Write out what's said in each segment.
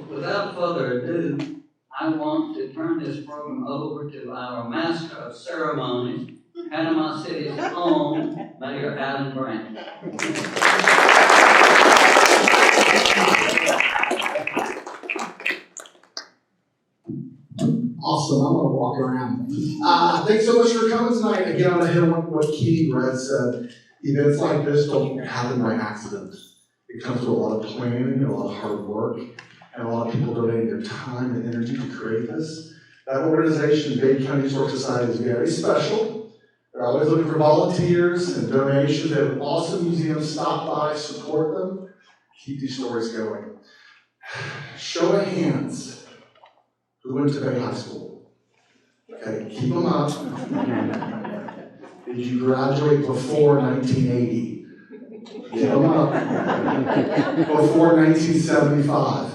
without further ado, I want to turn this program over to our master of ceremonies, Panama City's own Mayor Alan Grant. Awesome, I'm gonna walk around. Thanks so much for coming tonight. Again, I'm gonna hit on what Katie Brett said. Events like this don't happen by accident. It comes with a lot of planning, a lot of hard work, and a lot of people donating their time and energy to create this. That organization, Dade County Historic Society, is very special. They're always looking for volunteers and donations. They have an awesome museum. Stop by, support them, keep these stories going. Show of hands. Who went to Bay High School? Okay, keep them up. Did you graduate before 1980? Keep them up. Before 1975?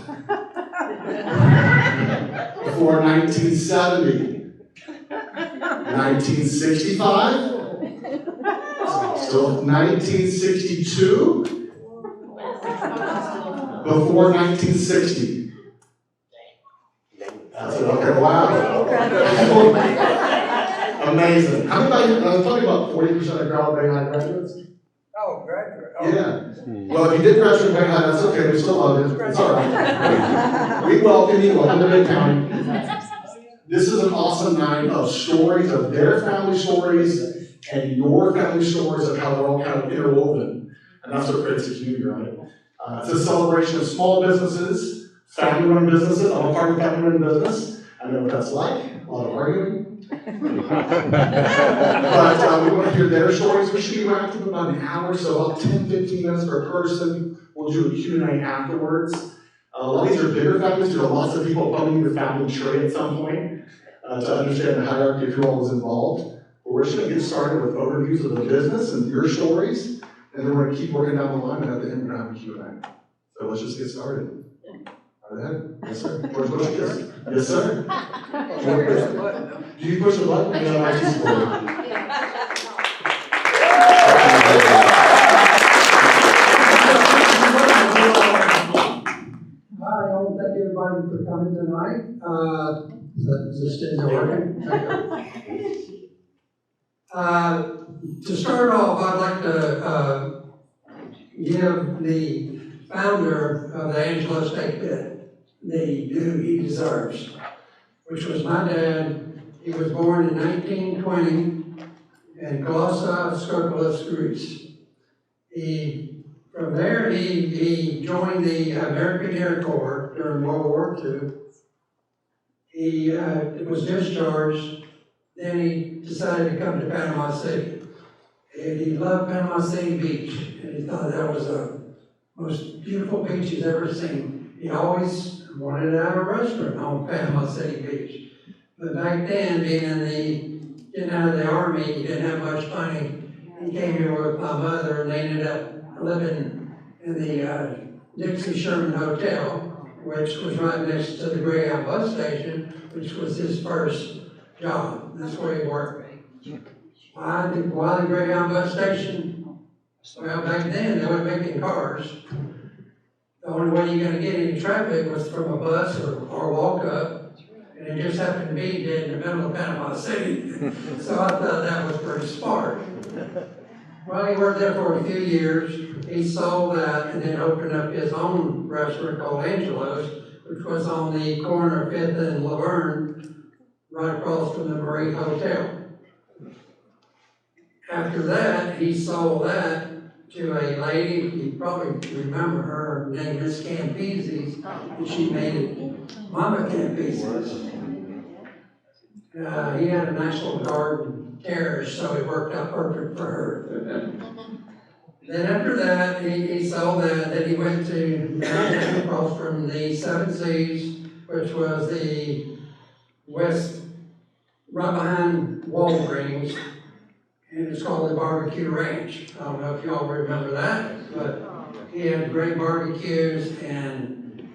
Before 1970? 1965? Still 1962? Before 1960? Okay, wow. Amazing. How many about, probably about 40% of Grand Bay High graduates? Oh, graduate. Oh. Yeah. Well, if you did graduate Bay High, that's okay. We still love you. It's all right. We welcome you. Welcome to Bay County. This is an awesome night of stories, of their family stories, and your family stories of how they're all kind of interwoven. And that's what creates a community, right? It's a celebration of small businesses, family-run businesses. I'm a part of a family-run business. I know what that's like. A lot of arguing. But we want to hear their stories. We should be wrapped up about an hour, so about 10, 15 minutes per person. We'll do a Q&A afterwards. A lot of these are bigger families. There are lots of people probably need a family tree at some point to understand the hierarchy of who all was involved. But we're just going to get started with overviews of the business and your stories, and then we're going to keep working down the line, and at the end we're going to have a Q&A. So let's just get started. Right ahead. Yes, sir. George Butchikas. Yes, sir. Do you push the button? No, I just pull it. I want to thank everybody for coming tonight. Is this still working? To start off, I'd like to give the founder of the Angelo State Pit the due he deserves, which was my dad. He was born in 1920 in Glossa, Skopelos, Greece. From there, he joined the American Air Corps during World War II. He was discharged. Then he decided to come to Panama City. And he loved Panama City Beach, and he thought that was the most beautiful beach he's ever seen. He always wanted to have a restaurant on Panama City Beach. But back then, getting out of the Army, he didn't have much money. He came here with my mother, and they ended up living in the Dixie Sherman Hotel, which was right next to the Greyhound bus station, which was his first job. That's where he worked. Why the Greyhound bus station? Well, back then, they weren't making cars. The only way you're going to get any traffic was from a bus or walk up, and it just happened to be dead in the middle of Panama City. So I thought that was pretty smart. Well, he worked there for a few years. He sold that and then opened up his own restaurant called Angelo's, which was on the corner of 5th and Laverne, right across from the Marine Hotel. After that, he sold that to a lady, you probably remember her name, Miss Campese's, and she made it Mama Campese's. He had a National Guard carriage, so it worked out perfect for her. Then after that, he sold that. Then he went to downtown across from the Seven Seas, which was the west, right behind Walgreens. And it's called the Barbecue Ranch. I don't know if y'all remember that, but he had great barbecues. And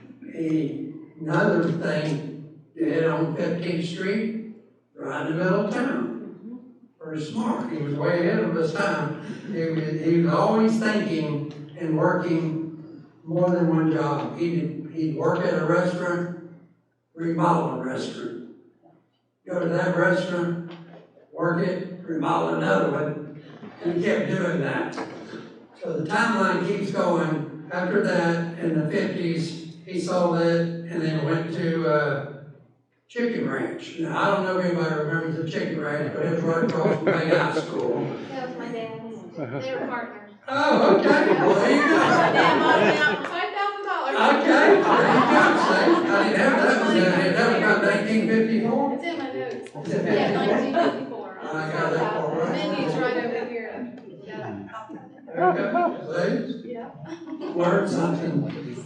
another thing, he had on 15th Street, right in the middle of town. Very smart. He was way ahead of his time. He was always thinking and working more than one job. He he'd work at a restaurant, remodel a restaurant. Go to that restaurant, work it, remodel another one. He kept doing that. So the timeline keeps going. After that, in the 50s, he sold it and then went to Chicken Ranch. Now, I don't know if anybody remembers the Chicken Ranch, but it was right across from Bay High School. That was my dad's. They were partners. Oh, okay. Well, there you go. My dad bought me out for $5,000. Okay, there you go. See, I didn't have that one down here. That was about 1954. It's in my notes. Is it Yeah, 1954. I got that part right. Menu's right over here. Okay, see? Yeah. Learned something.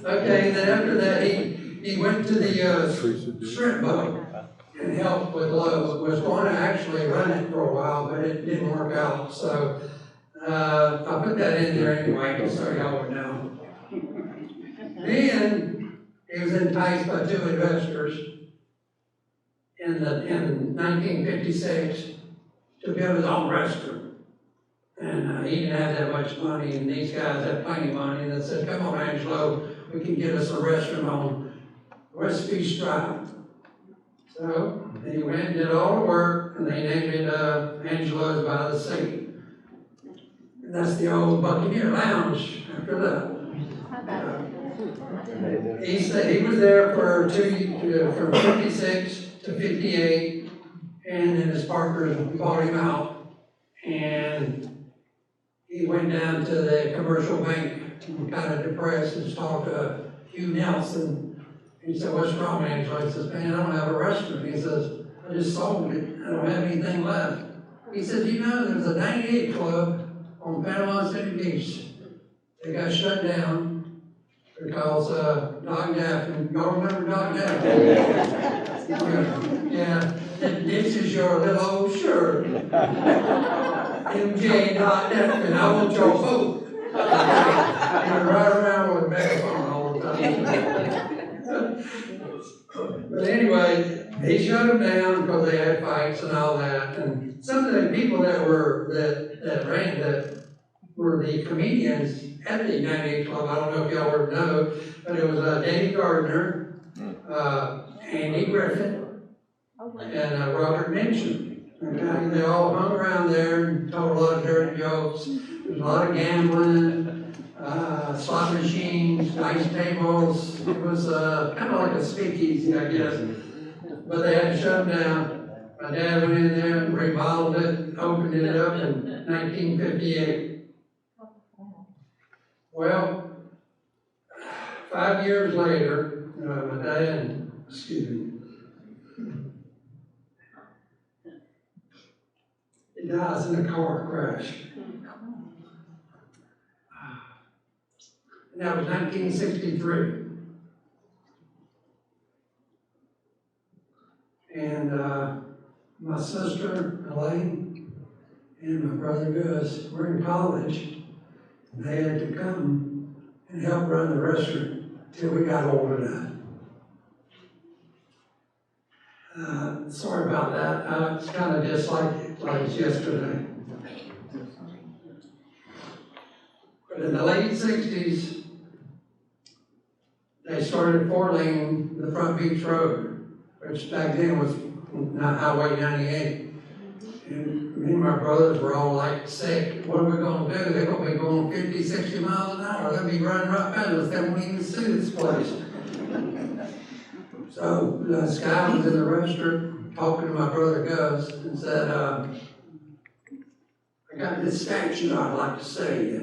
Okay, then after that, he went to the shrimp boat and helped with Lowe. Was going to actually run it for a while, but it didn't work out. So I put that in there anyway, just so y'all would know. Then he was enticed by two investors in 1956 to build his own restaurant. And he didn't have that much money, and these guys had plenty of money, and they said, come on, Angelo, we can get us a restaurant on West Beach Drive. So he went and did all the work, and they named it Angelo's by the Sea. And that's the old Buccaneer Lounge after that. He said he was there for from 56 to 58, and then his partners bought him out. And he went down to the commercial bank, kind of depressed, and talked to Hugh Nelson. He said, what's wrong, Angelo? He says, man, I don't have a restaurant. He says, I just sold it. I don't have anything left. He said, you know, there's a 98 club on Panama City Beach. They got shut down because Doc Daffin, y'all remember Doc Daffin? Yeah, this is your little old shirt. MJ and Doc Daffin, I want your vote. He would ride around with a megaphone all the time. But anyway, he shut them down because they had fights and all that. And some of the people that were the comedians at the 98 Club. I don't know if y'all ever know, but it was Danny Gardner, Andy Griffin, and Robert Minchin. Okay, they all hung around there and told a lot of dirty jokes. There was a lot of gambling, slot machines, dice tables. It was kind of like a speakeasy, I guess. But they had to shut them down. My dad went in there and remodeled it, opened it up in 1958. Well, 5 years later, my dad, he dies in a car crash. And that was 1963. And my sister, Elaine, and my brother Gus were in college. They had to come and help run the restaurant till we got old enough. Sorry about that. It's kind of just like it's yesterday. But in the late 60s, they started four-laning the Front Beach Road, which back then was not Highway 98. And me and my brothers were all like sick. What are we going to do? They're going to be going 50, 60 miles an hour. They'll be running right past us. They won't even see this place. So this guy was in the restaurant talking to my brother Gus and said, I got this statue I'd like to see.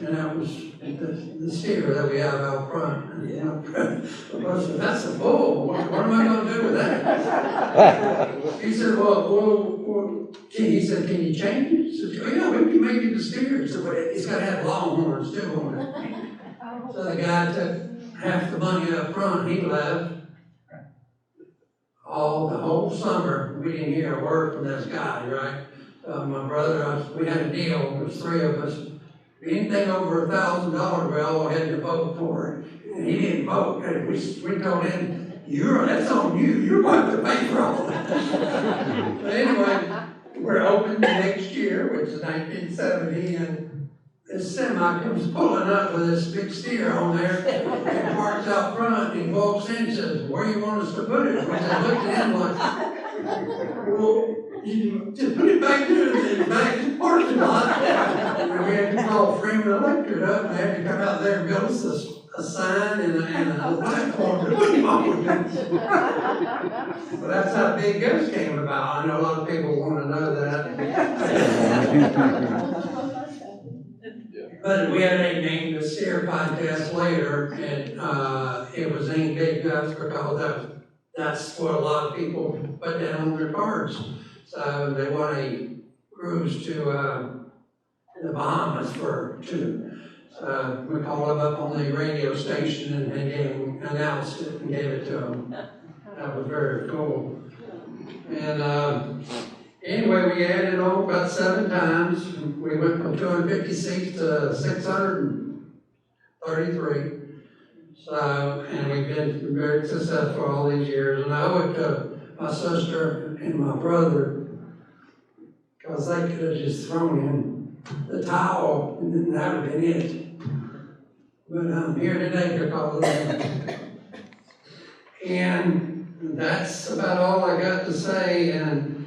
And that was the steer that we have out front. And my brother said, that's a bull. What am I going to do with that? He said, he said, can you change it? He said, oh, yeah, we can make it a steer. He said, but it's got to have long horns too on it. So the guy took half the money up front, he left. The whole summer, we didn't hear a word from this guy, right? My brother, we had a deal, there was three of us. Anything over $1,000, we all had to vote for it. And he didn't vote. And we told him, that's on you. You're going to pay for all that. But anyway, we're open the next year, which is 1970, and this semi comes pulling up with this big steer on there, and parks out front, and he walks in and says, "Where you want us to put it?" And I looked at him like, "Well, you just put it back there in the back of the parking lot." And we had to call Freeman Electric up, and they had to come out there and build us a sign and a platform to put him on. Well, that's how Big Ghost came about. I know a lot of people want to know that. But we had a name the steer contest later, and it was named Big Guns because that's what a lot of people put down on their cards. So they won a cruise to the Bahamas for two. We called them up on the radio station and announced it and gave it to them. That was very cool. And anyway, we added on about 7 times. We went from 250 seats to 633. So, and we've been very successful all these years. And I owe it to my sister and my brother, because they could have just thrown in the towel and then that would have been it. But I'm here today because of them. And that's about all I got to say. And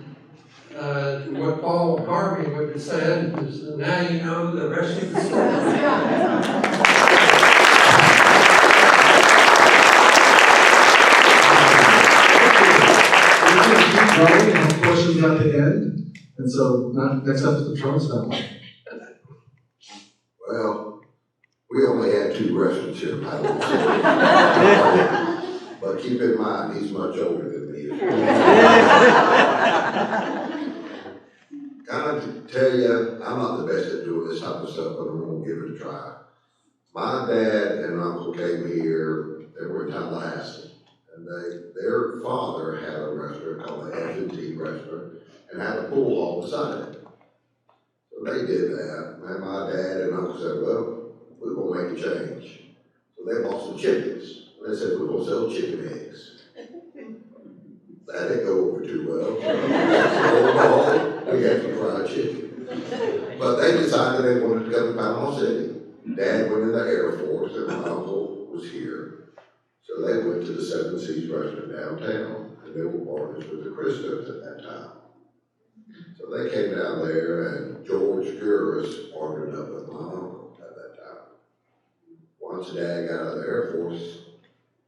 what Paul Harvey would have said is, now you know the rest of the story. We're going to keep going and have questions at the end. And so, next up is the Patronis family. Well, we only had 2 restaurants here, but keep in mind, he's much older than me. Kind of to tell you, I'm not the best at doing this type of stuff, but I'm gonna give it a try. My dad and uncle came here, they were in Tallahassee, and their father had a restaurant called the F&T restaurant, and had a pool hall beside it. So they did that, and my dad and uncle said, well, we're gonna make a change. So they bought some chickens. They said, we're gonna sell chicken eggs. That didn't go over too well. We had some fried chicken. But they decided they wanted to come to Panama City. Dad went in the Air Force and my uncle was here. So they went to the 7 Seas restaurant downtown, and they were partners with the Christos at that time. So they came down there, and George Gurus partnered up with my uncle at that time. Once Dad got out of the Air Force,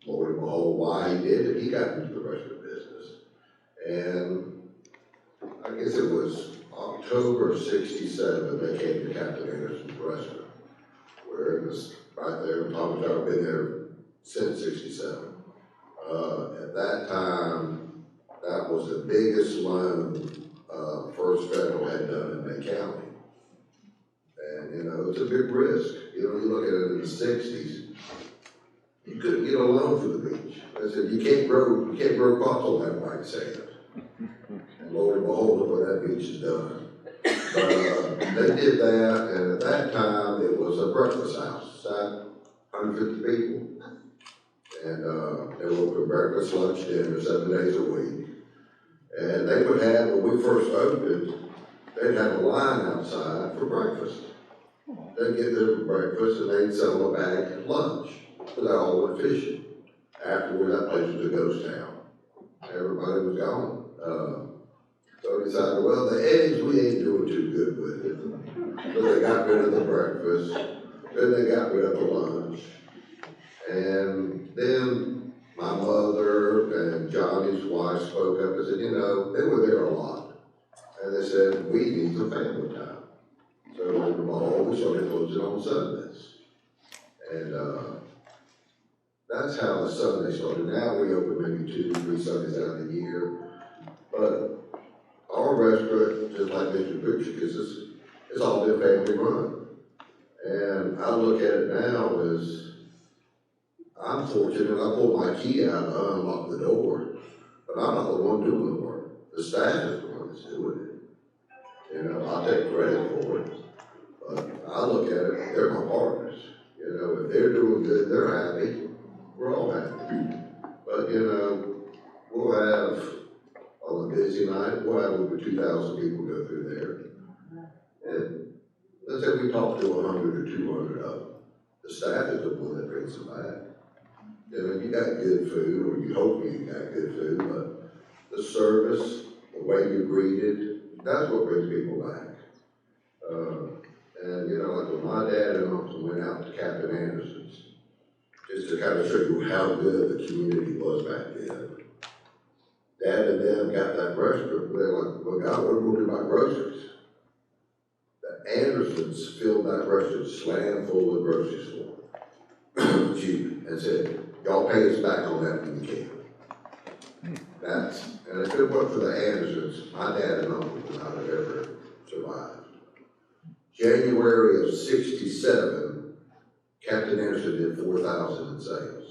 Lord and behold, why he did it, he got into the restaurant business. And I guess it was October of '67, they came to Captain Anderson's restaurant, where it was right there in Palm Beach. I've been there since '67. At that time, that was the biggest loan First Federal had done in May County. And you know, it's a big risk. You know, you look at it in the '60s, you couldn't get a loan for the beach. They said, you can't grow crops on that white sand. And Lord and behold, look what that beach has done. But they did that, and at that time, it was a breakfast house, sat 150 people. And they were open breakfast, lunch, dinner, 7 days a week. And they would have, when we first opened, they'd have a line outside for breakfast. They'd get there for breakfast, and they'd sell a bag at lunch. So they all went fishing. Afterward, that place was a ghost town. Everybody was gone. So we decided, well, the eggs, we ain't doing too good with it. So they got rid of the breakfast, then they got rid of the lunch. And then my mother and Johnny's wife spoke up and said, you know, they were there a lot. And they said, we need some family time. So we started closing on Sundays. And that's how the Sunday started. Now we open maybe 2 or 3 Sundays out of the year. But our restaurant, just like Mr. Butchikas, it's all been family run. And I look at it now as, I'm fortunate, I pulled my key out and unlocked the door, but I'm not the one doing the work. The staff is the one that's doing it. You know, I take credit for it, but I look at it, they're my partners. You know, if they're doing good, they're happy, we're all happy. But you know, we'll have, on a busy night, we'll have over 2,000 people go through there. And the let's say we talk to 100 or 200 of them. The staff is the one that brings them back. You know, you got good food, or you hope you got good food, but the service, the way you're greeted, that's what brings people back. And you know, like when my dad and uncle went out to Captain Anderson's, just to kind of show you how good the community was back then. Dad and them got that restaurant, they're like, well, God, what are we going to do about groceries? The Andersons filled that restaurant slam full of groceries for cheap, and said, y'all pay us back on that when you can. And if it weren't for the Andersons, my dad and uncle would not have ever survived. January of '67, Captain Anderson did 4,000 in sales.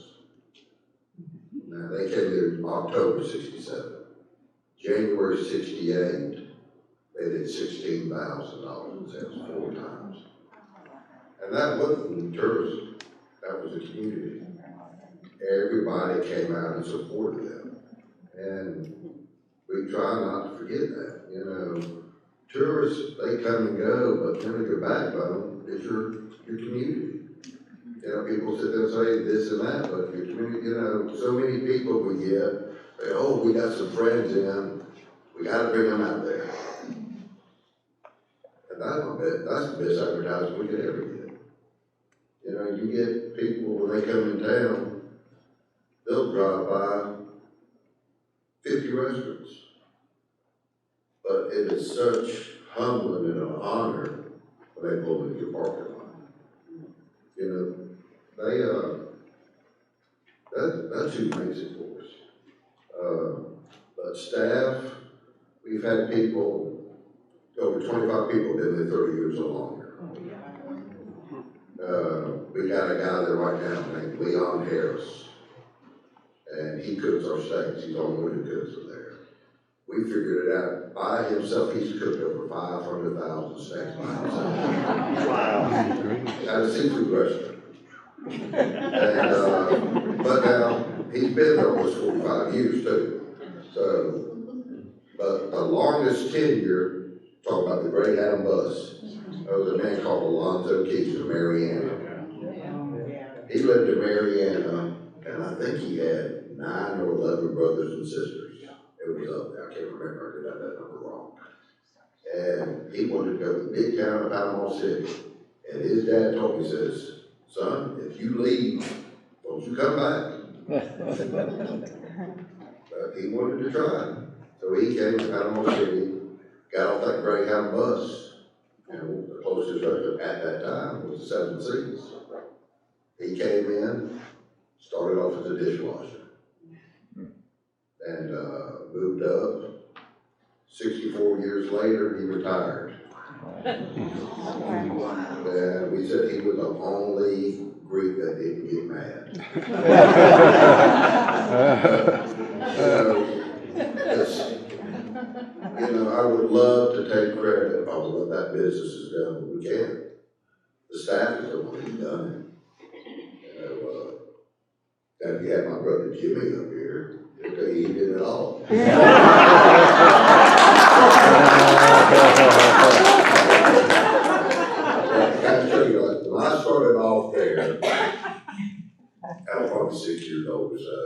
Now, they came here in October '67. January '68, they did $16,000 in sales, 4 times. And that wasn't tourism, that was the community. Everybody came out and supported them. And we try not to forget that, you know. Tourists, they come and go, but kind of your backbone is your community. You know, people sit there and say this and that, but your community, you know, so many people we get, say, oh, we got some friends in, we got to bring them out there. And that's the best advertisement we could ever get. You know, you get people, when they come in town, they'll drive by 50 restaurants. But it is such humbling and an honor when they pull into your parking lot. You know, that's who makes it for us. But staff, we've had people, over 25 people been there 30 years or longer. We got a guy there right now named Leon Harris, and he cooks our steaks. He's the only one who cooks them there. We figured it out by himself. He's cooked over 500,000 steaks by himself. Wow. At a seafood restaurant. And, but now, he's been there almost 45 years too. So, but the longest tenure, talk about the Greyhound bus, there was a man called Alonzo Keys from Mariana. He lived in Mariana, and I think he had 9 or 11 brothers and sisters. It was up there, I can't remember, I got that number wrong. And he wanted to go to the big town of Panama City. And his dad told me, says, son, if you leave, don't you come back. But he wanted to try. So he came to Panama City, got off that Greyhound bus, and the closest restaurant at that time was the 7 Seas. He came in, started off as a dishwasher, and moved up. 64 years later, he retired. And we said he was the only Greek that didn't get mad. You know, I would love to take credit on what that business has done, but we can't. The staff is the one who's done it. And if you had my brother Jimmy up here, he'll tell you he did it all. When I started off there, I was probably 6 years old or so.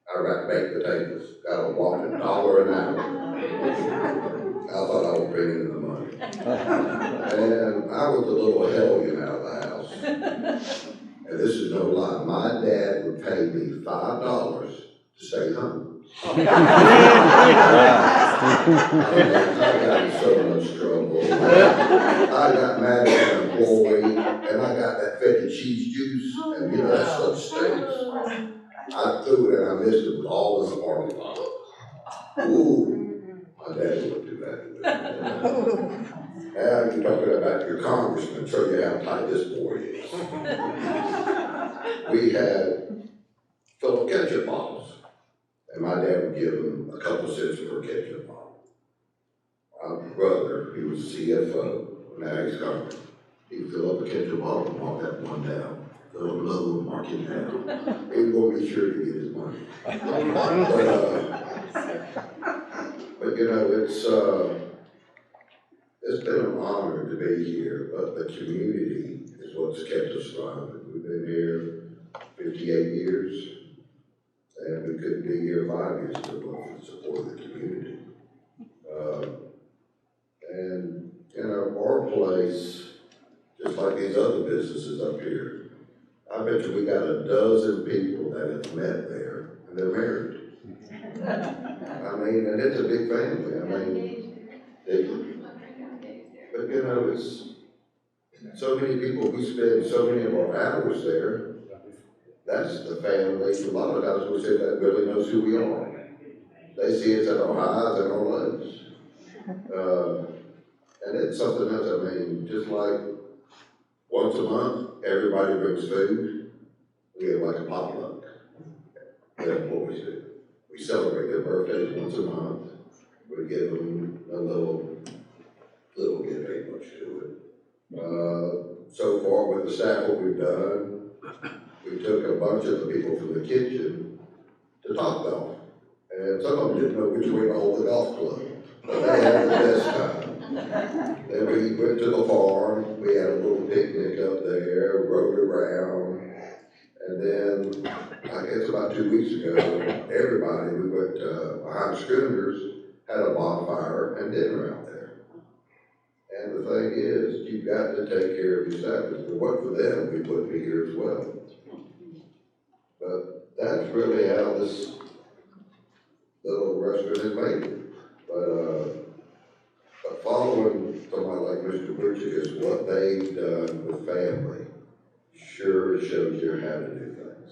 I got baked potatoes, got a whopping $1 an hour. I thought I was bringing in the money. And I was a little hellion out of the house. And this is no lie, my dad would pay me $5 to stay home. I got in so much trouble. I got mad at an employee, and I got that feta cheese juice, and you know, that stuff stinks. I threw it and I missed it, was all in the parking lot. Ooh, my daddy wouldn't do that. Now you're talking about your congressman, show you how tight this boy is. We had full of ketchup bottles, and my dad would give him a couple cents for a ketchup bottle. My brother, he was a CFO, now he's gone. He'd fill up a ketchup bottle and mark that one down. Fill up another one, mark it down. He was going to be sure to get his money. But you know, it's been an honor to be here, but the community is what's kept us thriving. We've been here 58 years, and we couldn't be here 5 years if it wasn't for the support of the community. And, you know, our place, just like these other businesses up here, I bet you we got a dozen people that have met there, and they're married. I mean, and it's a big family. I mean, but you know, it's so many people, we spend so many of our hours there. That's the family. A lot of times we say that really knows who we are. They see us at our highs and our lows. And it's something else. I mean, just like once a month, everybody brings food. We have like a potluck. That's what we do. We celebrate their birthdays once a month. We give them a little gift, ain't much to it. So far with the staff, what we've done, we took a bunch of the people from the kitchen to Top Golf. And some of them didn't know which way to hold the golf club, but they had the best time. Then we went to the farm, we had a little picnic up there, rode around, and then, I guess about 2 weeks ago, everybody, we went behind schooners, had a bonfire and dinner out there. And the thing is, you've got to take care of yourself. If it wasn't for them, we wouldn't be here as well. But that's really how this little restaurant is made. But following somebody like Mr. Butchikas, what they've done with family sure shows you how to do things.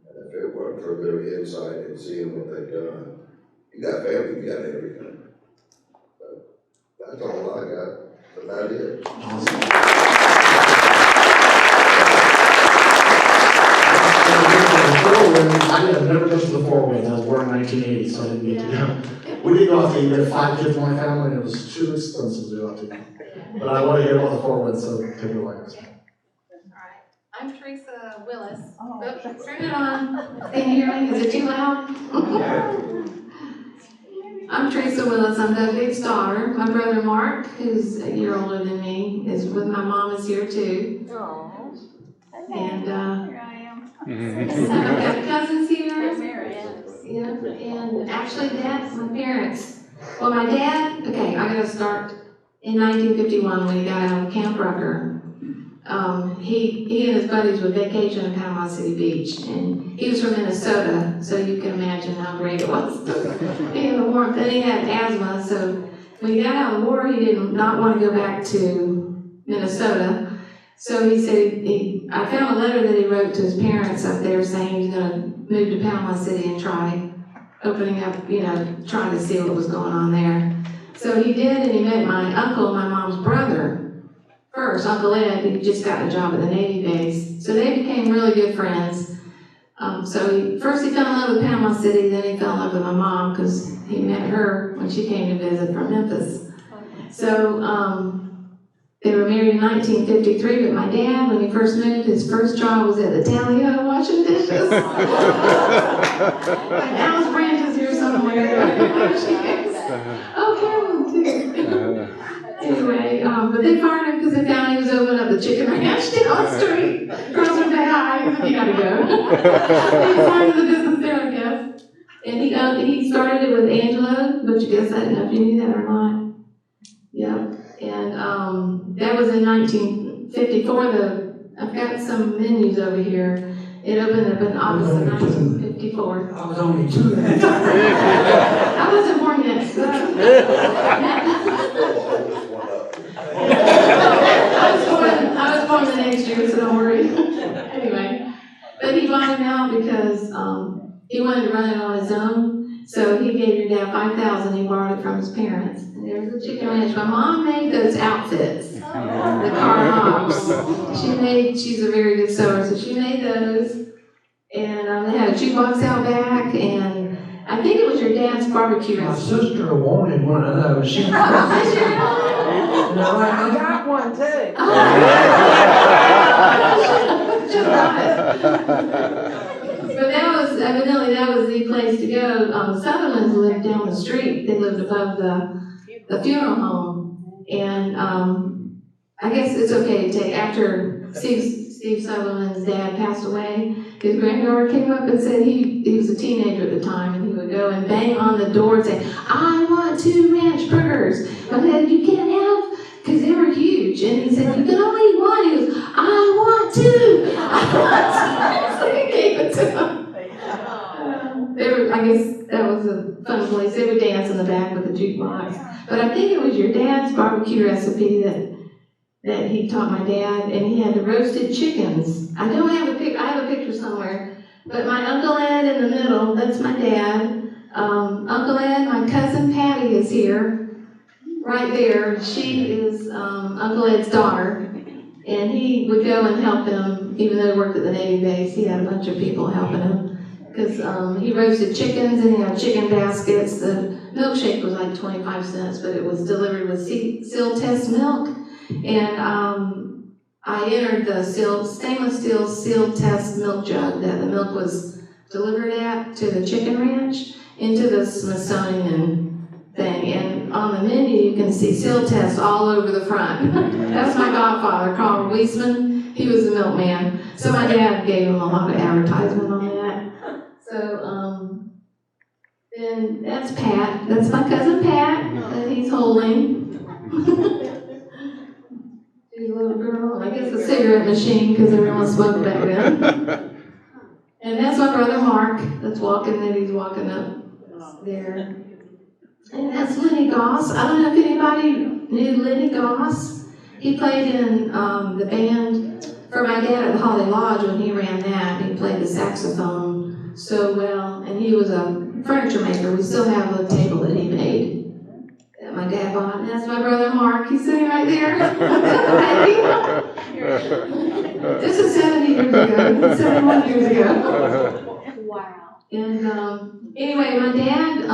And if it weren't for their insight and seeing what they've done, you got family, you got everything. So that's all I got. That's about it. I never been to the four-way. I was born in 1980, so I didn't get to go. We did go out to eat. We had 5 kids in my family, and it was too expensive to go out to eat. But I want to hear about the four-way, so take it away. Alright, I'm Theresa Willis. Oops, turn it on. Can you hear me? Is it too loud? I'm Theresa Willis. I'm Doug's daughter. My brother Mark, who's a year older than me, is with my mom is here too. And Here I am. I've got cousins here. Yeah, and actually that's my parents. Well, my dad, okay, I gotta start. In 1951, when he got out of Camp Rucker, he and his buddies would vacation in Panama City Beach, and he was from Minnesota, so you can imagine how great it was to be in the warmth. And he had asthma, so when he got out of the war, he did not want to go back to Minnesota. So he said, I found a letter that he wrote to his parents up there saying he's going to move to Panama City and try opening up, trying to see what was going on there. So he did, and he met my uncle, my mom's brother, first, Uncle Ed. He just got a job at the Navy base. So they became really good friends. First he fell in love with Panama City, then he fell in love with my mom because he met her when she came to visit from Memphis. So they were married in 1953, but my dad, when he first moved, his first job was at the Tally-Ho washing dishes. Like Alice Branch is here somewhere. Oh, Carolyn too. Anyway, but they fired him because they found he was opening up the chicken ranch down the street. Girls would say hi, you gotta go. He started the business there, I guess. And he started it with Angelo, Butchikas. I don't know if you knew that or not. Yeah. And that was in 1954. I've got some menus over here. It opened up in August of 1954. I was only 2 then. I wasn't born yet. So. I was born the next year, so don't worry. Anyway, but he bought him out because he wanted to run it on his own. So he gave your dad $5,000. He borrowed it from his parents. And there was a chicken ranch. My mom made those outfits, the car hops. She's a very good sewer, so she made those. And they had a jukebox out back, and I think it was your dad's barbecue My recipe. sister wanted one of those. She I got one too. But evidently that was the place to go. The Sutherlands lived down the street. They lived above the funeral home. And I guess it's okay to take, after Steve Sutherland's dad passed away, his granddaughter came up and said he was a teenager at the time, and he would go and bang on the door and say, I want 2 ranch burgers. My dad, you can't have, because they were huge. And he said, you can only eat 1. He goes, I want 2. I want 2. So he gave it to him. I guess that was a fun place. They would dance in the back with the jukebox. But I think it was your dad's barbecue recipe that he taught my dad, and he had the roasted chickens. I don't have a picture. I have a picture somewhere. But my Uncle Ed in the middle, that's my dad. Uncle Ed, my cousin Patty is here, right there. She is Uncle Ed's daughter, and he would go and help him, even though he worked at the Navy base. He had a bunch of people helping him. Because he roasted chickens and he had chicken baskets. The milkshake was like 25 cents, but it was delivered with seal test milk. And I entered the stainless steel seal test milk jug that the milk was delivered at to the chicken ranch into the Smithsonian thing. And on the menu, you can see seal test all over the front. That's my godfather, Carl Weisman. He was the milkman. So my dad gave him a lot of advertisement on that. So, then that's Pat. That's my cousin Pat that he's holding. She's a little girl. I guess a cigarette machine because everyone smoked back then. And that's my brother Mark that's walking, that he's walking up there. And that's Lenny Goss. I don't know if anybody knew Lenny Goss. He played in the band for my dad at the Holiday Lodge when he ran that. He played the saxophone so well, and he was a furniture maker. We still have a table that he made that my dad bought, and that's my brother Mark. He's sitting right there. This is 70 years ago, 71 years ago. Wow. And anyway, my dad,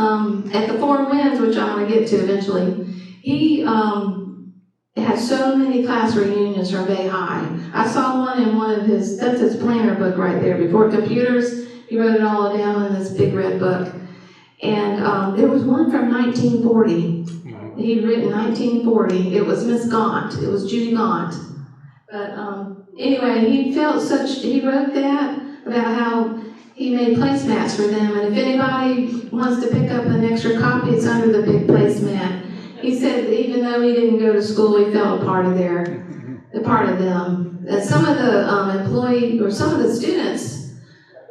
at the Four Winds, which I'm going to get to eventually, he had so many class reunions from Bay High. I saw one in one of his, that's his planner book right there, before computers. He wrote it all down in this big red book. And there was one from 1940. He'd written 1940. It was Miss Gaunt. It was Judy Gaunt. But anyway, he wrote that about how he made placemats for them. And if anybody wants to pick up an extra copy, it's under the big placemat. He said that even though he didn't go to school, he felt a part of them. And some of the some of the students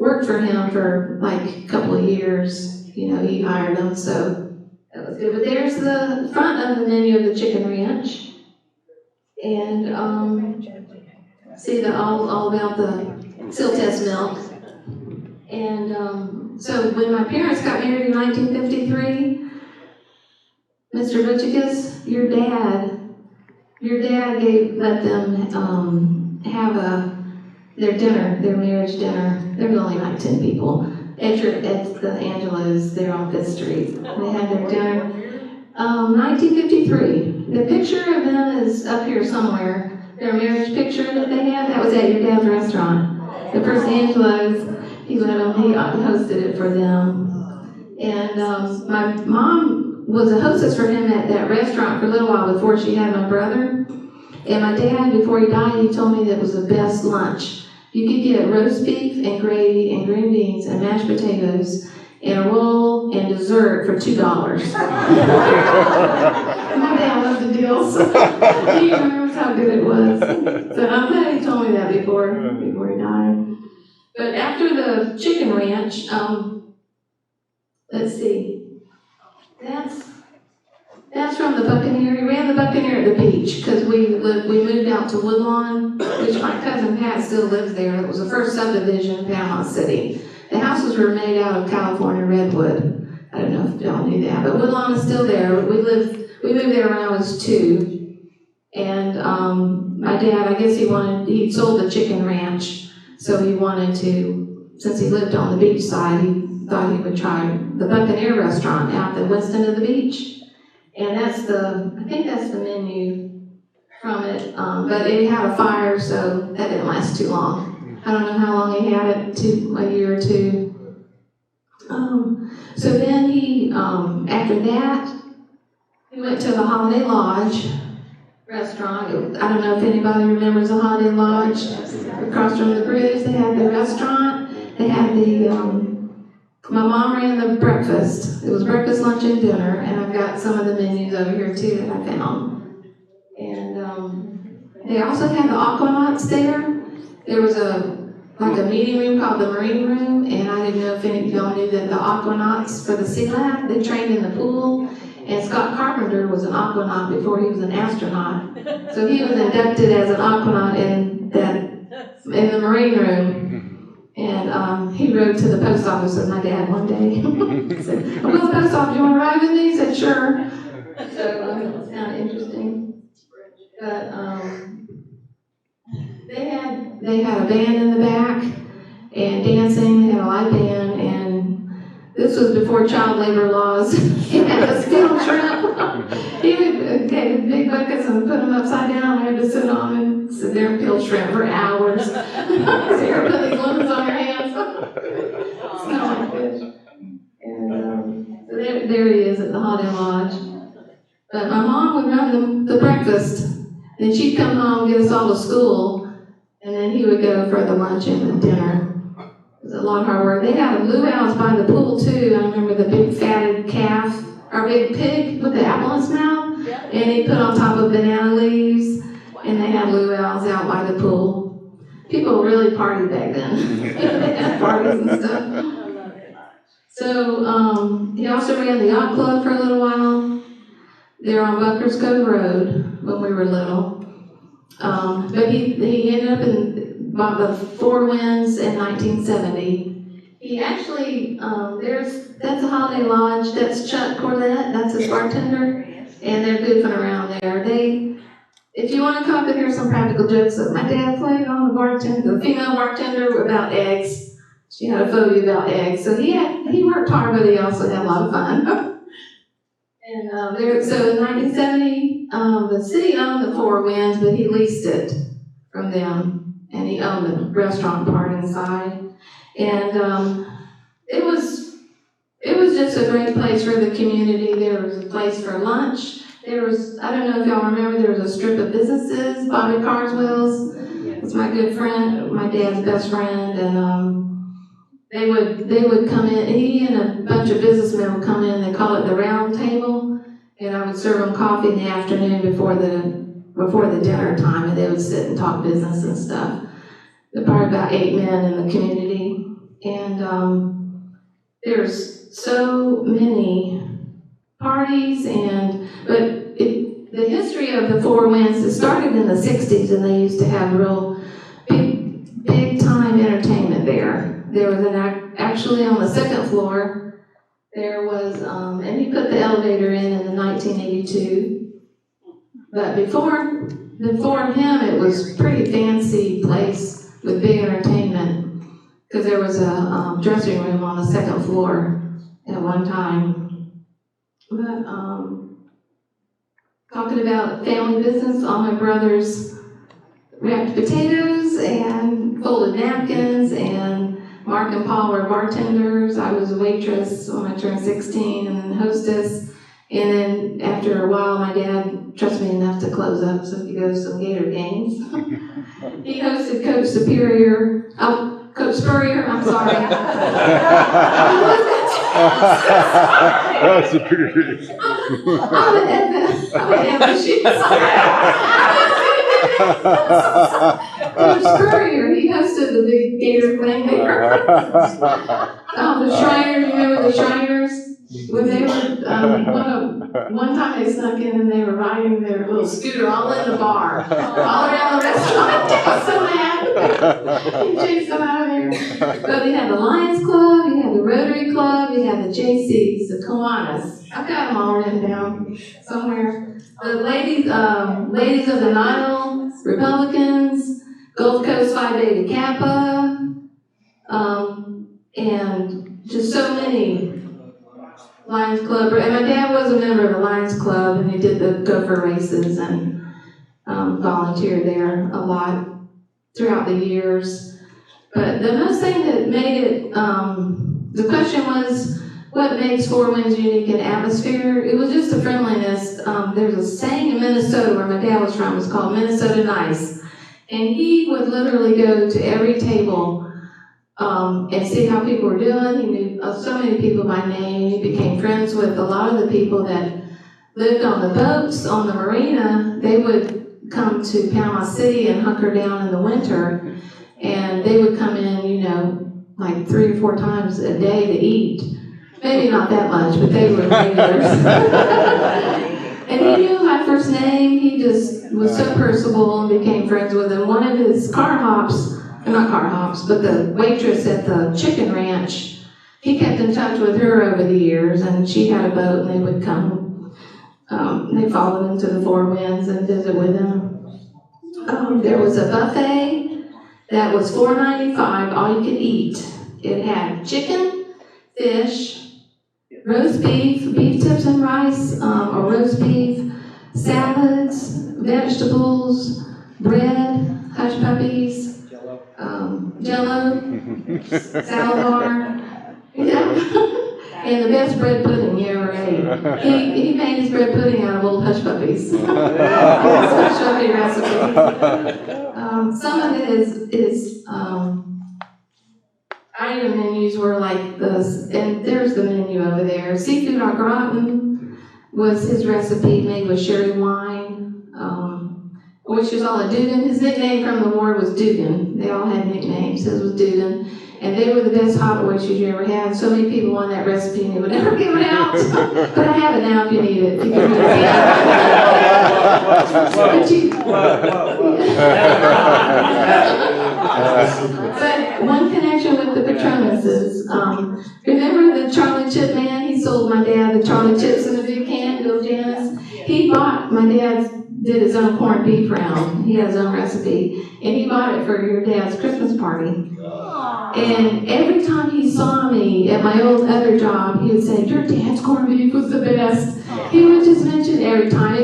worked for him for like a couple of years. You know, he hired them, so that was good. But there's the front of the menu of the chicken ranch. And see all about the seal test milk. And so when my parents got married in 1953, Mr. Butchikas, your dad let them have their dinner, their marriage dinner. There was only like 10 people at the Angelos there on 5th Street. They had their dinner. 1953. The picture of them is up here somewhere. Their marriage picture that they had, that was at your dad's restaurant. The first Angelos, he hosted it for them. And my mom was a hostess for him at that restaurant for a little while before she had my brother. And my dad, before he died, he told me that it was the best lunch. You could get roast beef and gravy and green beans and mashed potatoes and a roll and dessert for $2. My dad loved the deals. He remembers how good it was. So I'm glad he told me that before he died. But after the chicken ranch, let's see. That's from the Buccaneer. He ran the Buccaneer at the beach because we moved out to Woodlawn, which my cousin Pat still lives there. It was the first subdivision in Panama City. The houses were made out of California redwood. I don't know if y'all knew that, but Woodlawn is still there. We moved there when I was 2. And my dad, I guess he sold the chicken ranch, so he wanted to, since he lived on the beach side, he thought he would try the Buccaneer restaurant out at West End of the beach. And I think that's the menu from it, but it had a fire, so that didn't last too long. I don't know how long he had it, a year or 2. So then he, after that, he went to the Holiday Lodge, restaurant. I don't know if anybody remembers the Holiday Lodge across from the bridge. They had the restaurant. They had the, my mom ran the breakfast. It was breakfast, lunch, and dinner, and I've got some of the menus over here too that I found. And they also had the aquanauts there. There was like a meeting room called the Marine Room, and I didn't know if any of y'all knew that the aquanauts for the Sea Lab, they trained in the pool, and Scott Carpenter was an aquanaut before he was an astronaut. So he was inducted as an aquanaut in the Marine Room. And he wrote to the post office with my dad one day. He said, "I'm going to the post office, you want to ride with me?" He said, "Sure." So it was kind of interesting. But they had a band in the back and dancing. They had a live band, and this was before child labor laws. He had us field shrimp. He would get big buckets and put them upside down. We had to sit on and sit there and peel shrimp for hours. So you're putting these lemons on your hands. Smell like fish. And so there he is at the Holiday Lodge. But my mom would run the breakfast. Then she'd come home, get us all to school, and then he would go for the lunch and the dinner. It was a lot of hard work. They had luau's by the pool too. I remember the big fatted calf, or big pig with the apple in its mouth, and he put on top of banana leaves, and they had luau's out by the pool. People really partied back then. They had parties and stuff. So he also ran the yacht club for a little while. They were on Bunkers Cove Road when we were little. But he ended up bought the Four Winds in 1970. He actually, that's a Holiday Lodge, that's Chuck Corlett, that's his bartender, and they're goofing around there. If you want to come up and hear some practical jokes that my dad played on the female bartender about eggs. She had a phobia about eggs, so he worked hard, but he also had a lot of fun. And so in 1970, the city owned the Four Winds, but he leased it from them. And he owned the restaurant part inside. And it was just a great place for the community. There was a place for lunch. There was, I don't know if y'all remember, there was a strip of businesses. Bobby Carswell's was my good friend, my dad's best friend. And they would come in, he and a bunch of businessmen would come in, they call it the round table. And I would serve them coffee in the afternoon before the dinner time, and they would sit and talk business and stuff. There were probably about 8 men in the community, and there's so many parties, but the history of the Four Winds, it started in the 60s, and they used to have real big time entertainment there. There was actually on the second floor, there was, and he put the elevator in the 1982. But before him, it was a pretty fancy place with big entertainment, because there was a dressing room on the second floor at one time. But talking about family business, all my brothers wrapped potatoes and folded napkins, and Mark and Paul were bartenders. I was a waitress when I turned 16, and then hostess. And then after a while, my dad trusted me enough to close up so he could go to some Gator games. He hosted Coach Spurrier, I'm sorry. That's Superior. I'm an Evan. Coach Spurrier, he hosted the big Gator thing there. The Shriners, remember the Shriners? When they were, one time they snuck in and they were riding their little scooter all in the bar, all around the restaurant. I was so mad. He chased them out of there. But we had the Lions Club, we had the Rotary Club, we had the JCs, the Kiwanis. I've got them all written down somewhere. The ladies of the Nile, Republicans, Gulf Coast Phi Beta Kappa, and just so many. Lions Club, and my dad was a member of the Lions Club, and he did the gopher races and volunteered there a lot throughout the years. But the most thing that made it, the question was, what makes Four Winds unique in atmosphere, it was just the friendliness. There's a saying in Minnesota where my dad was from, it's called Minnesota Nice. And he would literally go to every table and see how people were doing. He knew so many people by name. He became friends with a lot of the people that lived on the boats on the marina. They would come to Panama City and hunker down in the winter. And they would come in, you know, like 3 or 4 times a day to eat. Maybe not that much, but they were regulars. And he knew my first name. He just was so personable and became friends with him. One of his not car hops, but the waitress at the chicken ranch, he kept in touch with her over the years, and she had a boat, and they would come. They followed him to the Four Winds and visit with him. There was a buffet that was $4.95, all you could eat. It had chicken, fish, roast beef, beef tips and rice, or roast beef, salads, vegetables, bread, hush puppies, Jello, salad bar, yeah. And the best bread pudding you ever ate. He made his bread pudding out of old hush puppies. Specialty recipe. Some of his item menus were like this, and there's the menu over there. Seafood au gratin was his recipe made with sherry wine, which is all a Dugan. His nickname from the war was Dugan. They all had nicknames. His was Dugan. And they were the best hot oysters you ever had. So many people wanted that recipe and they would never give it out. But I have it now if you need it. But one connection with the Patronises. Remember the Charlie Chip man? He sold my dad the Charlie Chips in a big can, Bill Janis. He bought, my dad did his own corned beef round. He has his own recipe. And he bought it for your dad's Christmas party. And every time he saw me at my old other job, he would say, your dad's corned beef was the best. He would just mention every time.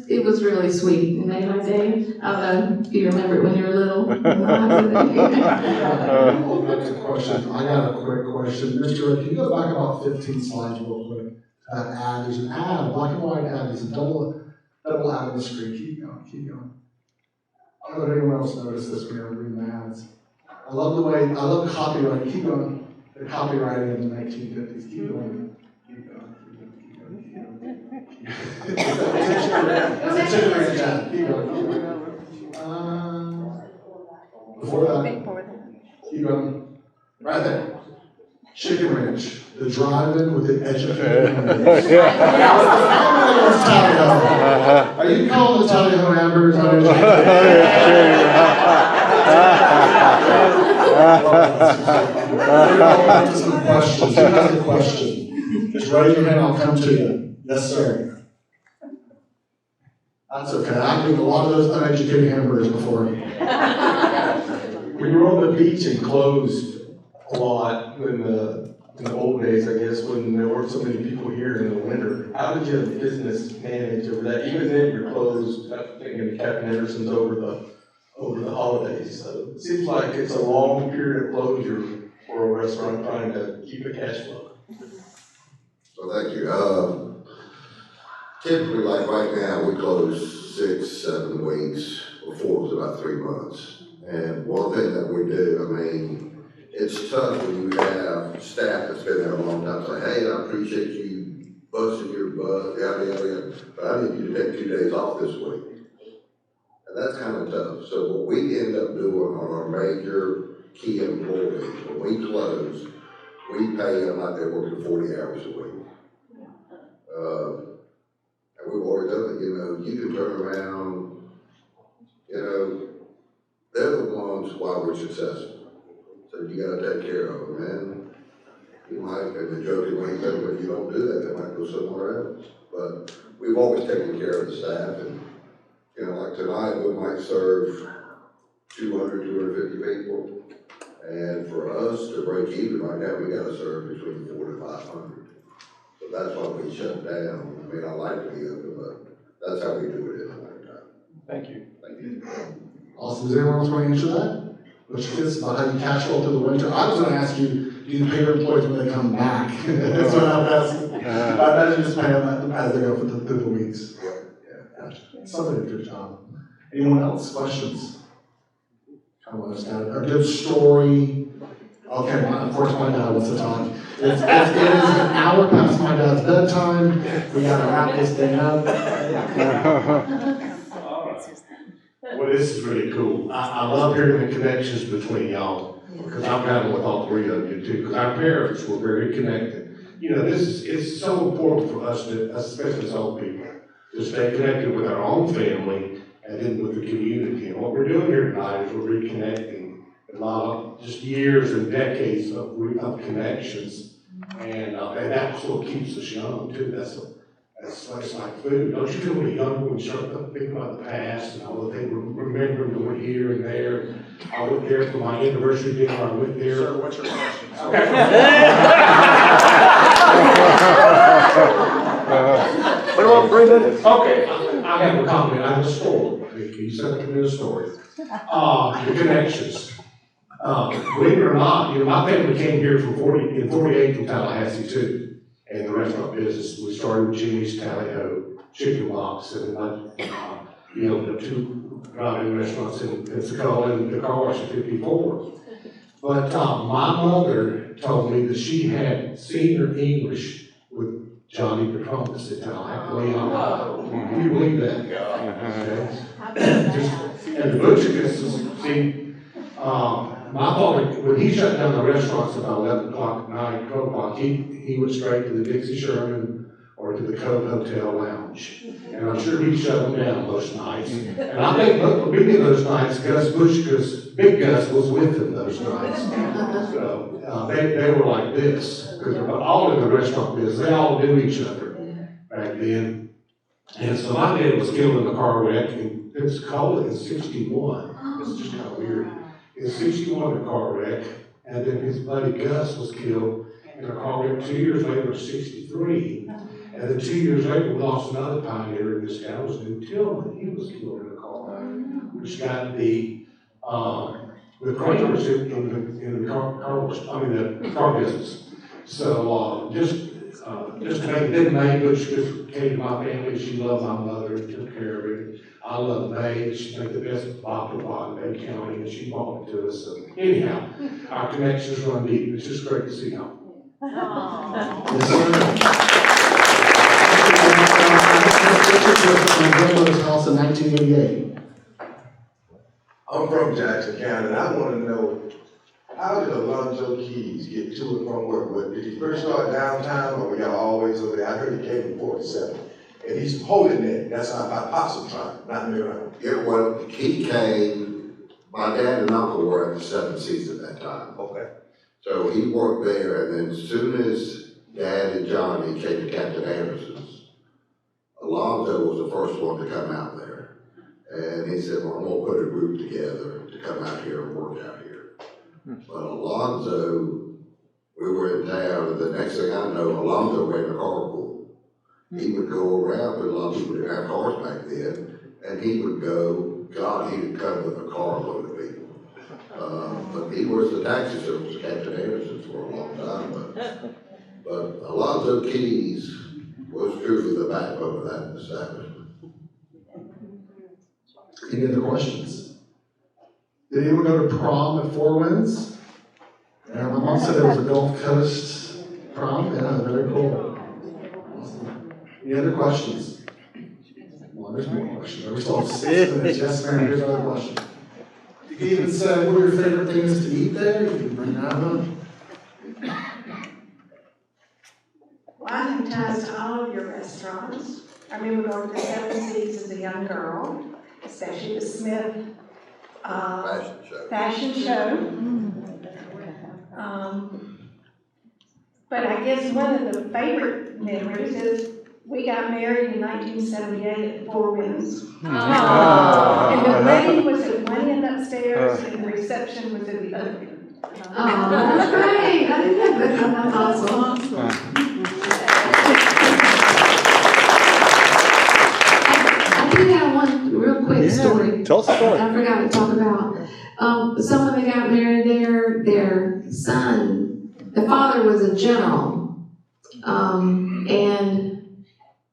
It was really sweet. And made my day. I don't know if you remember it when you were little. I got a quick question. Mr. Red, can you go back about 15 slides real quick? That ad, there's an ad, a black and white ad, there's a double ad on the screen. Keep going. I don't know if anyone else noticed this when they were reading the ads. I love the copyright. Keep going. The copyright in the 1950s. Keep going. Before that, keep going. Right there. Chicken Ranch, the drive-in with the educated members. Are you calling the Tally-Ho Ambers some questions. Who has a question? Just raise your hand, I'll come to you. Yes, sir. That's okay. I've been a lot of those uneducated hamburgers before. We were on the beach and closed a lot in the old days, I guess, when there weren't so many people here in the winter. How did your business manage over that? Even then, you're closed. I'm thinking Captain Anderson's over the holidays. So it seems like it's a long period of closure for a restaurant trying to keep a cash flow. So thank you. Typically, like right now, we close 6-7 weeks. Before it was about 3 months. And one thing that we do, I mean, it's tough when you have staff that's been there a long time, say, hey, I appreciate you busting your butt, yada, but I need you to take 2 days off this week. And that's kind of tough. So what we end up doing on our major key employees, when we close, we pay them like they're working 40 hours a week. And we've always done it, you can turn around, they're the ones why we're successful. So you gotta take care of them, man. You might, in the joking way, but if you don't do that, they might go somewhere else. But we've always taken care of the staff, and like tonight, we might serve 200, 250 people. And for us to break even right now, we gotta serve between 400 to 500. So that's why we shut down. I mean, I like to be open, but that's how we do it in the wintertime. Thank you. Thank you. Awesome. Does anyone else want to answer that? Butchikas, about how you cash flow through the winter? I was going to ask you, do you pay your employees when they come back? That's what I'm asking. I just pay them as they go through the weeks. Yeah, somebody did a good job. Anyone else? Questions? I want us to have a good story. Okay, of course my dad wants to talk. It is an hour past my dad's bedtime. We gotta wrap this thing up. Well, this is really cool. I love hearing the connections between y'all, because I'm kind of with all three of you too, because our parents were very connected. You know, it's so important for us to, especially as old people, to stay connected with our own family and then with the community. And what we're doing here tonight is we're reconnecting a lot of just years and decades of connections. And that's what keeps us young too. That's like food. Don't you feel really young when you start thinking about the past and all the things, remembering going here and there? I went there for my anniversary dinner. I went there. Sir, what's your question? Okay, I have a comment. I have a story. You said it in a story. The connections. Believe it or not, you know, my family came here in 48 from Tallahassee too. And the restaurant business, we started with Jimmy's Tally Ho Chicken Box, and we opened up 2 drive-in restaurants in Pensacola and the car wash in 54. But my mother told me that she had senior English with Johnny Patronis at Tallahassee. Can you believe that? Okay. And the Butchikas, see, my father, when he shut down the restaurants about 11 o'clock, 9, 12 o'clock, he went straight to the Dixie Sherman or to the Cove Hotel Lounge. And I'm sure he shut them down most nights. And I think many of those nights, Gus Butchikas, Big Gus was with him those nights. So they were like this, because they're all in the restaurant business. They all knew each other back then. And so my dad was killed in a car wreck in Pensacola in 61. It's just kind of weird. In 61, a car wreck, and then his buddy Gus was killed in a car wreck 2 years later in 63. And then 2 years later, we lost another pioneer in this town, was New Tillman. He was killed in a car wreck, which got the Kramers in the car business. So just to make it, then May Bush just came to my family. She loved my mother and took care of it. I love May. She made the best vodka pot in Bay County, and she brought it to us. So anyhow, our connections run deep. It's just great to see y'all. Yes, sir. My grandmother's house in 1988. I'm from Jackson County, and I want to know, how did Alonzo Keys get to and from work? Did he first start downtown, or were y'all always over there? I heard he came from 47. And he's holding that. That's how my pops was trying, not me around. Yeah, well, he came, my dad and uncle were at the Seven Seas at that time. Okay. So he worked there, and then as soon as Dad and Johnny came to Captain Anderson's, Alonzo was the first one to come out there. And he said, well, I'm gonna put a group together to come out here and work out here. But Alonzo, we were in town, and the next thing I know, Alonzo ran a carpool. He would go around, but a lot of people didn't have cars back then, and he would go, God, he would come with a carload of people. But he was the taxi service, Captain Anderson's, for a long time. But Alonzo Keys was truly the backbone of that establishment. Any other questions? Did anyone go to prom at Four Winds? Yeah, my mom said it was a Gulf Coast prom. Yeah, very cool. Any other questions? Well, there's more questions. We still have 6 minutes. Yes, ma'am, here's another question. You can even say what your favorite thing is to eat there. You can bring that up. Well, I think ties to all of your restaurants. I remember going to the Seven Seas as a young girl, especially the Smith fashion show. But I guess one of the favorite memories is we got married in 1978 at Four Winds. And the wedding was at one end upstairs and the reception was at the other end. Oh, that's great. I didn't know that. That's awesome. I do have one real quick story. Tell us a story. I forgot to talk about. Someone that got married there, their son the father was a general, and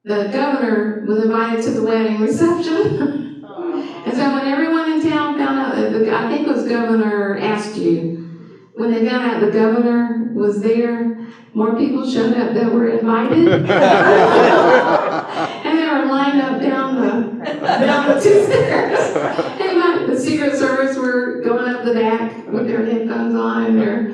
the governor was invited to the wedding reception. And so when everyone in town found out that I think it was Governor Askew, when they found out the governor was there, more people showed up that were invited. And they were lined up down the two stairs. And the Secret Service were going up the back with their headphones on and their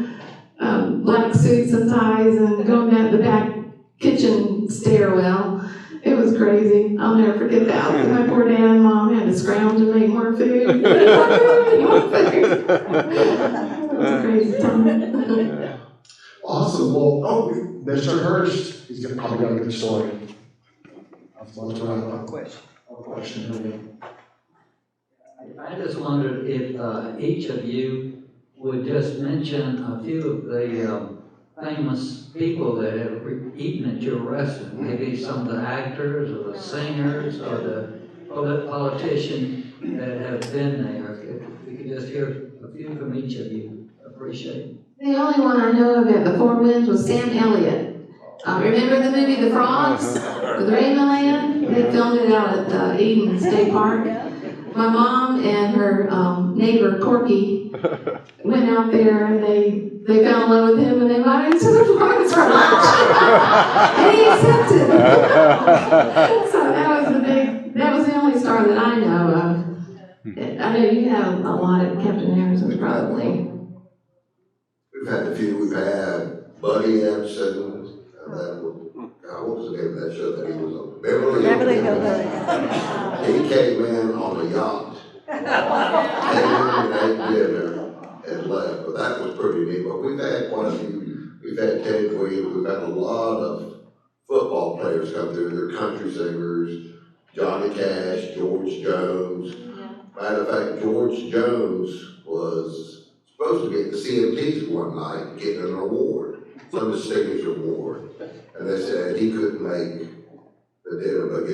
black suits and ties and going down the back kitchen stairwell. It was crazy. I'll never forget that. My poor dad and mom had to scrounge and make more food. More food. It was a crazy time. Awesome. Well, Mr. Hurst, he's probably got a good story. Let's wrap up. Question. I just wondered if each of you would just mention a few of the famous people that have eaten at your restaurant. Maybe some of the actors or the singers or the politicians that have been there. If we could just hear a few from each of you, appreciate it. The only one I know of at the Four Winds was Sam Elliott. Remember the movie The Frogs with Raymond Land? They filmed it out at Eden State Park. My mom and her neighbor Corky went out there and they fell in love with him and they invited him to the Frogs for lunch. And he accepted. So that was the only star that I know of. I know you have a lot at Captain Harrison's probably. We've had a few. We've had Buddy Epson, and then, what was the name of that show that he was on? Beverly Hills. He came in on a yacht, came in and ate dinner, and left. But that was pretty neat. But we've had quite a few. We've had Ted Williams. We've had a lot of football players come through. They're country singers. Johnny Cash, George Jones. Matter of fact, George Jones was supposed to be at the CMTs one night getting an award, some distinguished award. And they said he couldn't make the dinner, but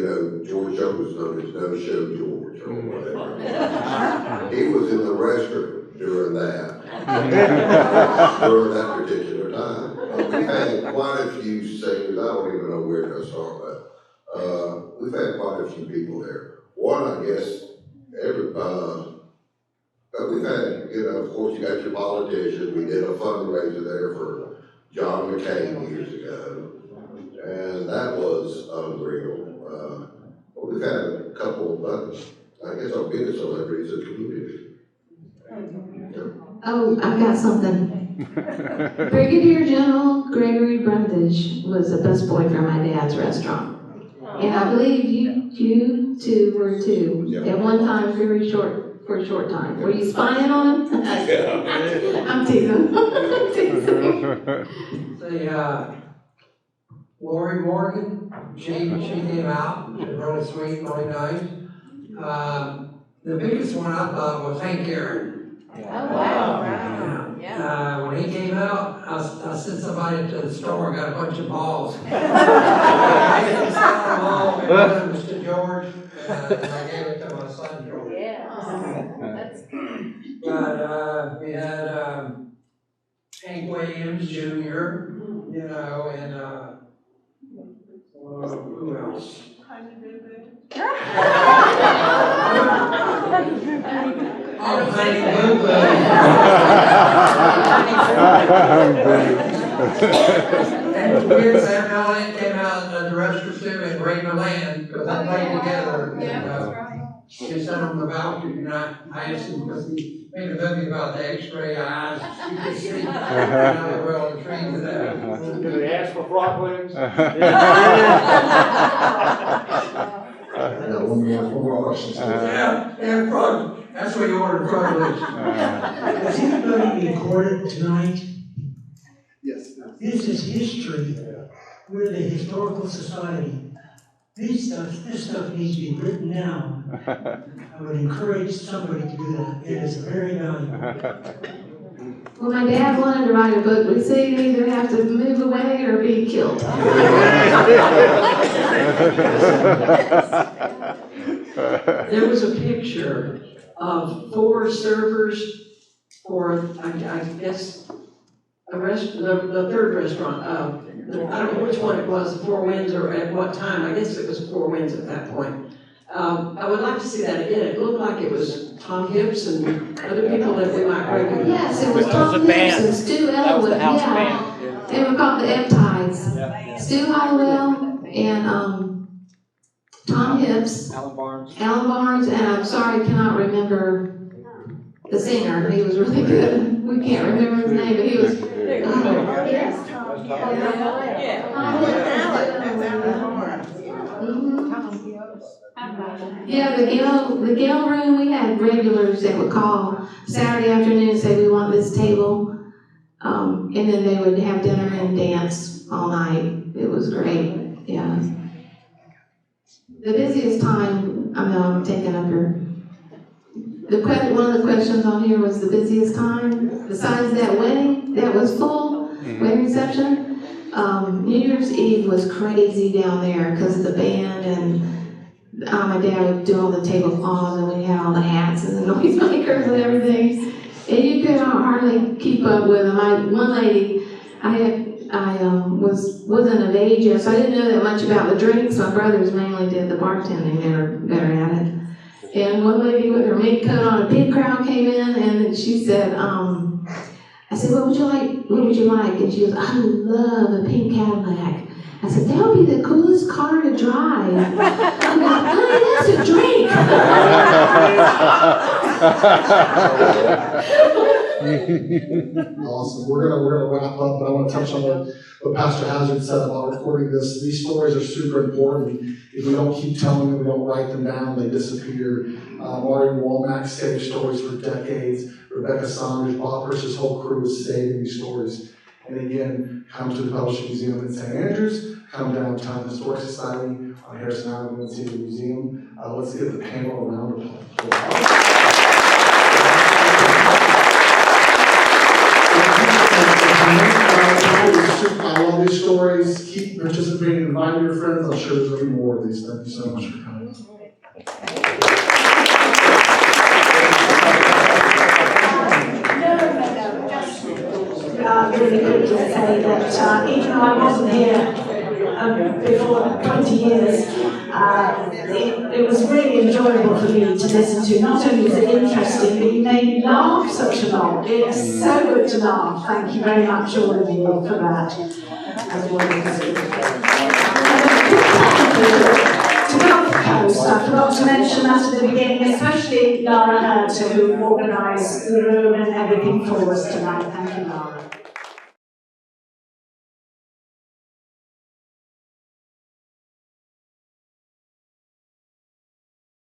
George Jones was known as No Show George or whatever. He was in the restroom during that particular time. But we've had quite a few singers. I don't even know where to start, but we've had quite a few people there. One, I guess, but we've had, of course, you got your politicians. We did a fundraiser there for John McCain years ago, and that was unreal. But we've had a couple of, I guess, our biggest celebrities in the community. Oh, I've got something. Brigadier General Gregory Brundage was a busboy for my dad's restaurant. And I believe you two were too, at one time, for a short time. Were you spying on him? I'm teasing. Lori Morgan, she came out, she was really sweet, really nice. The biggest one I thought was Hank Aaron. Oh, wow. When he came out, I sent somebody to the store and got a bunch of balls. I didn't sell them all, and one of them was to George, and I gave it to my son, George. Yeah, that's good. But we had Hank Williams Jr., and who else? Honey Boo Boo. And Weird Sam Elliott came out at the restaurant too and Raymond Land, because they played together. She sent him the voucher, and I asked him, because he made a movie about the X-ray eyes, you could see how they were on the train to that. Did they ask for frog legs? I got one more question. Yeah, frog. That's what you ordered, frog legs. Has anybody recorded tonight? Yes. This is history. We're the Historical Society. This stuff needs to be written down. I would encourage somebody to do that. It is very valuable. When my dad wanted to write a book, we say you either have to move away or be killed. There was a picture of 4 servers for, I guess, the third restaurant, I don't know which one it was, the Four Winds or at what time, I guess it was Four Winds at that point. I would like to see that again. It looked like it was Tom Hibbs and other people that we might recognize. Yes, it was Tom Hibbs and Stu Elwood, yeah. They were called the Eptides. Stu Hollowell and, Tom Hibbs. Alan Barnes, and I'm sorry, I cannot remember the singer. He was really good. We can't remember his name, but he was. Yes. Yeah, the Gale room, we had regulars that would call Saturday afternoon and say, we want this table. And then they would have dinner and dance all night. It was great, yeah. The busiest time, I know I'm taking up your, one of the questions on here was the busiest time. Besides that wedding, that was full, wedding reception. New Year's Eve was crazy down there because of the band and my dad would do all the tablecloths and we had all the hats and the noisemakers and everything. And you could hardly keep up with them. One lady, wasn't of age yet, so I didn't know that much about the drinks. My brothers mainly did the bartending, they were better at it. And one lady with her mink coat on, a big crowd came in and she said, I said, what would you like? And she goes, I would love a pink Cadillac. I said, that would be the coolest car to drive. I'm like, honey, that's a drink. Awesome. We're gonna wrap up, but I want to touch on what Pastor Hazard said about recording this. These stories are super important. If we don't keep telling them, we don't write them down, they disappear. Maureen Womack saved stories for decades. Rebecca Saunders, Bob Hirsch's whole crew is saving these stories. And again, come to the Fellowship Museum in St. Andrews, come downtown Historic Society on Harrison Avenue and see the museum. Let's give the panel a round of applause. I love these stories. Keep participating, invite your friends. I'm sure there's going to be more of these. Thank you so much for coming. Really quickly say that even though I wasn't here before 20 years, it was really enjoyable for me to listen to. Not only was it interesting, but you made me laugh such a lot. It's so good to laugh. Thank you very much, all of you, for that. As well to Gulf Coast, I forgot to mention that at the beginning, especially Laura Herter, who organised the room and everything for us tonight. Thank you, Laura.